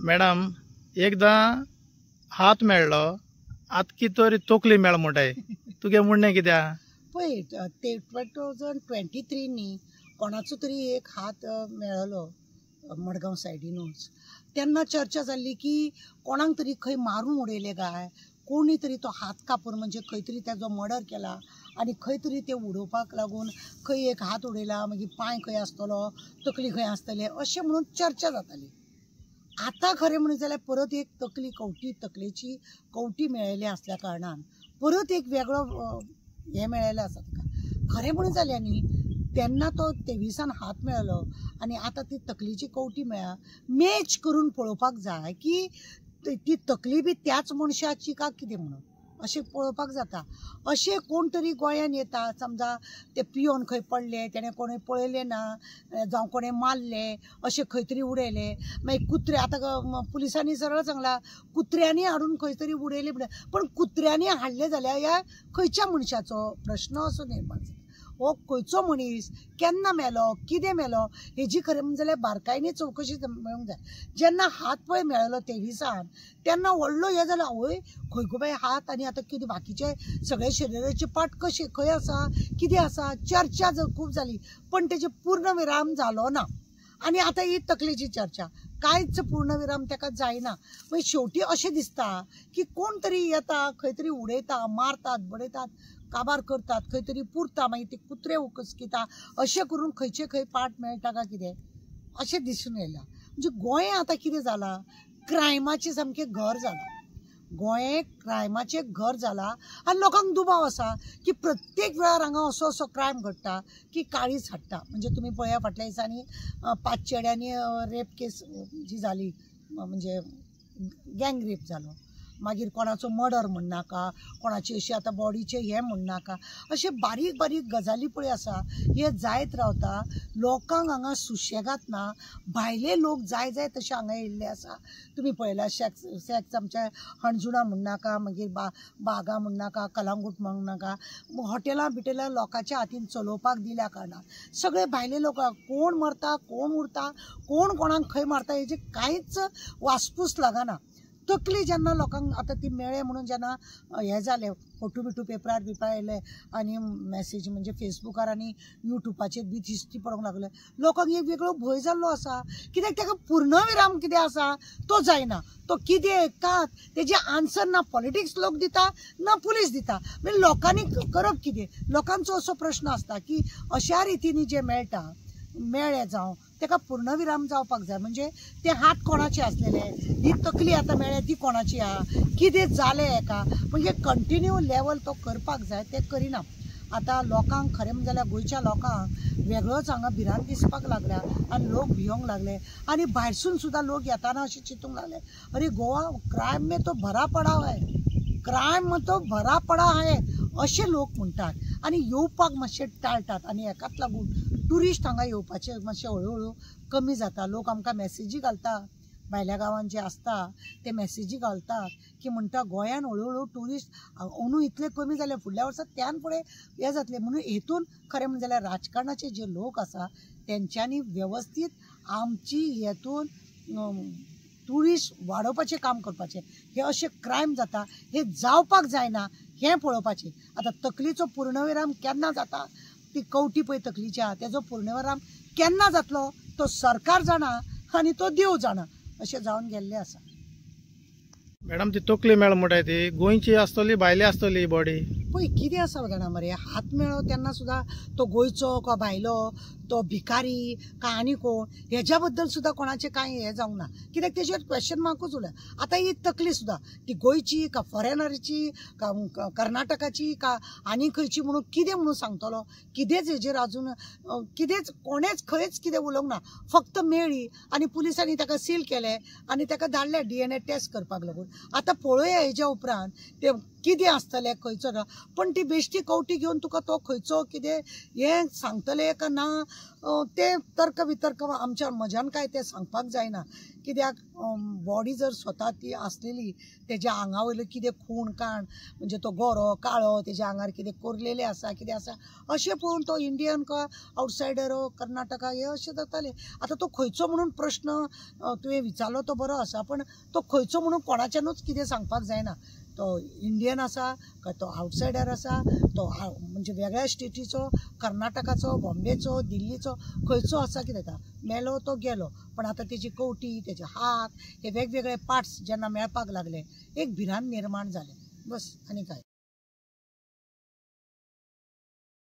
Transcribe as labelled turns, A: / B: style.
A: Madam एकदां हात मेळ्ळो आतां कितें तरी तकली मेळ म्हणटाय तुगे म्हणणें कित्याक?
B: पळय ते 2023 न्ही कोणाचो तरी एक हात मेळ्ळलो मडगांव सायडीनूच। तेन्ना चर्चा जाल्ली की कोणाक तरी खंय मारून उडयले काय, कोणी तरी तो हात कापून म्हणजे खंय तरी तेजो मर्डर केला आनी खंय तरी ते उडोवपाक लागून खंय एक हात उडयला, मागीर पांय खंय आसतलो, तकली खंय आसतले अशें म्हणून चर्चा जाताली। आता खरें म्हणून जाल्यार परत एक तकलेची कवटी मेळिल्ली असल्या कारणान परत एक वेगळो हे मेळिल्लो आसा ताका। खरें म्हणून जाल्यार न्ही तेन्ना तो 23 हात मेळ्ळो आनी आतां ती तकलेची कवटी मेळ्ळा, मॅच करून पळोवपाक जाय की ती तकली बी त्याच मनशाची का कितें म्हणून अशें पळोवपाक जाता। अशें कोण तरी गोंयान येता, समजा ते पियोन खंय पडले, तेणें कोणें पळयलें ना जावं कोणें मारले, अशें खंय तरी उडयले, मागीर कुत्रे आतां पुलिसांनी सरळ सांगलां कुत्र्यांनी हाडून खंय तरी उडयले पण कुत्र्यांनी हाडले जाल्यार ह्या खंयच्या मनशाचो प्रश्न असो निर्माण जाता। हो खंयचो मनीस केन्ना मेलो, कितें मेलो हेजी खरें म्हणजे जाल्यार बारकायेन चवकशी मेळूंक जाय। जेन्ना हात पळय मेळ्ळो 23 तेन्ना व्हडलो हे जालो, आवय खंय गो बाय हात आनी आतां कितें बाकीचे सगळे शरिराचे पार्ट कशे खंय आसा कितें आसा चर्चा खूब जाली पण तेजे पूर्ण विराम जालो ना। आनी आतां ही तकलेची चर्चा कांयच पूर्णविराम ताका जायना। मागीर शेवटी अशें दिसता की कोण तरी येता खंय तरी उडयता, मारतात, बडयतात, काबार करतात, खंय तरी पुरता, मागीर ते कुत्रे उकसकिता, अशें करून खंयचे खंय पार्ट मेळटा काय कितें अशें दिसून येयलां। म्हणजे गोंय आतां कितें जालां, क्रायमाचें सामकें घर जालां। गोंय क्रायमाचें घर जालां आनी लोकांक दुबाव आसा की प्रत्येक वेळार हांगा असो क्रायम घडटा की काळीज हाडटा। म्हणजे तुमी पळया फाटल्या दिसांनी 5 चेड्यांनी रेप केस जी जाली म्हणजे गँग रेप जालो, मागीर कोणाचो मर्डर म्हणनाका, कोणाची अशी आतां बॉडीचे हे म्हणनाका, अशे बारीक बारीक गजाली पळय आसा हे जायत रावता। लोकांक हांगा सुशेगात ना, भायले लोक जाय जाय तशे हांगा येयल्ले आसा। तुमी पळयला सेक्स आमचे हणजुणा म्हणनाका, मागीर बागा म्हणनाका, कलांगूट म्हणनाका, हॉटेलां बिटेलां लोकांच्या हातीन चलोवपाक दिल्या कारणान सगळे भायले लोक कोण मरता, कोण उरता, कोण कोणाक खंय मारता हेजे कांयच वासपूस लागना। तकली जेन्ना लोकांक आतां ती मेळ्ळे म्हणून जेन्ना हे जाले फोटो बिटू पेपरार बिपार येयले आनी मॅसेज म्हणजे फेसबुकार आनी युट्यूबाचेर बी दिश्टी पडोंक लागले, लोकांक एक वेगळो भंय जाल्लो आसा। कित्याक ताका पूर्णविराम कितें आसा तो जायना, तो कितें कात तेजे आन्सर ना पॉलिटिक्स लोक दिता ना पुलीस दिता। म्हणजे लोकांनी करप कितें, लोकांचो असो प्रश्न आसता की अशा रितीनी जे मेळटा मेळ्ळे जावं ताका पूर्णविराम जावपाक जाय। म्हणजे ते हात कोणाचे आसलेले, ही तकली आतां मेळ्ळ्या ती कोणाची आहा, कितें जालें हेका, म्हणजे कंटिन्यू लेवल तो करपाक जाय ते करिना। आतां लोकांक खरें म्हणजे जाल्यार गोंयच्या लोकांक वेगळोच हांगा भिरांत दिसपाक लागल्या आनी लोक भियोंक लागले आनी भायरसून सुद्दां लोक येताना अशें चिंतूंक लागले अरे गोवा क्रायम में तो भरा पडा है, क्रायम में तो भरा पडा है अशें लोक म्हणटात आनी येवपाक मातशें टाळटात। आनी हेकाच लागून ट्युरिस्ट हांगा येवपाचे मातशें हळू कमी जाता। लोक आमकां मॅसेजी घालता, भायल्या गांवांत जे आसता ते मॅसेजी घालतात की म्हणटा गोंयान हळू ट्युरिस्ट अंदू इतले कमी जाले, फुडल्या वर्सा त्यान फुडें हे जातले। म्हणून हेतून खरें म्हणजे जाल्यार राजकारणाचे जे लोक आसा तेंच्यांनी वेवस्थीत आमची हेतून ट्युरिस्ट वाडोवपाचें काम करपाचें। हे अशें क्रायम जाता हे जावपाक जायना हें पळोवपाचें। आतां तकलीचो पूर्णविराम केन्ना जाता, ती कवटी पळय तकलीची आहा तेजो पूर्णविराम केन्ना जातलो तो सरकार जाणा आनी तो देव जाणा अशें जावन गेल्लें आसा।
A: मॅडम ती तकली मेळ म्हणटाय ती गोंयची आसतली भायली आसतली बॉडी?
B: पळय कितें आसा जाणा मरे, हात मेळ्ळो तेन्ना सुद्दां तो गोंयचो का भायलो, तो भिकारी काय आनी कोण हेज्या बद्दल सुद्दां कोणाचें कांय हें जावंक ना। कित्याक तेजेर क्वेश्चन मार्कूच उरला। आतां ही तकली सुद्दां ती गोंयची का फॉरेनरची का कर्नाटकाची का आनी खंयची म्हणून कितें म्हणून सांगतलो, कितेंच हेजेर अजून कितेंच कोणेच खंयच कितें उलोवंक ना। फक्त मेळ्ळी आनी पुलिसांनी ताका सील केलें आनी ताका धाडलें DNA टेस्ट करपाक लागून। आतां पळोवया हेज्या उपरांत ते कितें आसतलें खंयचो पण ती बेश्टी कवटी घेवन तुका तो खंयचो कितें हें सांगतले का ना ते तर्क वितर्क म्हज्यान काय तें सांगपाक जायना कित्याक बॉडी जर स्वता ती आसलेली तेज्या आंगा वयलो कितें खूण काण म्हणजे तो गोरो काळो तेज्या आंगार कितें कोरलेलें आसा कितें आसा अशें पळोवन तो इंडियन का आवटसायडर कर्नाटका हे अशें जातालें आतां तो खंयचो म्हणून प्रश्न तुवें विचारलो तो बरो आसा पण तो खंयचो म्हणून कोणाच्यानूच कितें सांगपाक जायना तो इंडियन आसा काय तो आवटसायडर आसा तो म्हणजे वेगळ्या स्टेटीचो कर्नाटकाचो बॉम्बेचो दिल्लीचो खंयचो आसा कितें जाता मेलो तो गेलो पण आतां तेजी कवटी तेजे हात हे वेगवेगळे पार्ट्स जेन्ना मेळपाक लागले एक भिरांत निर्माण जालें बस आनी काय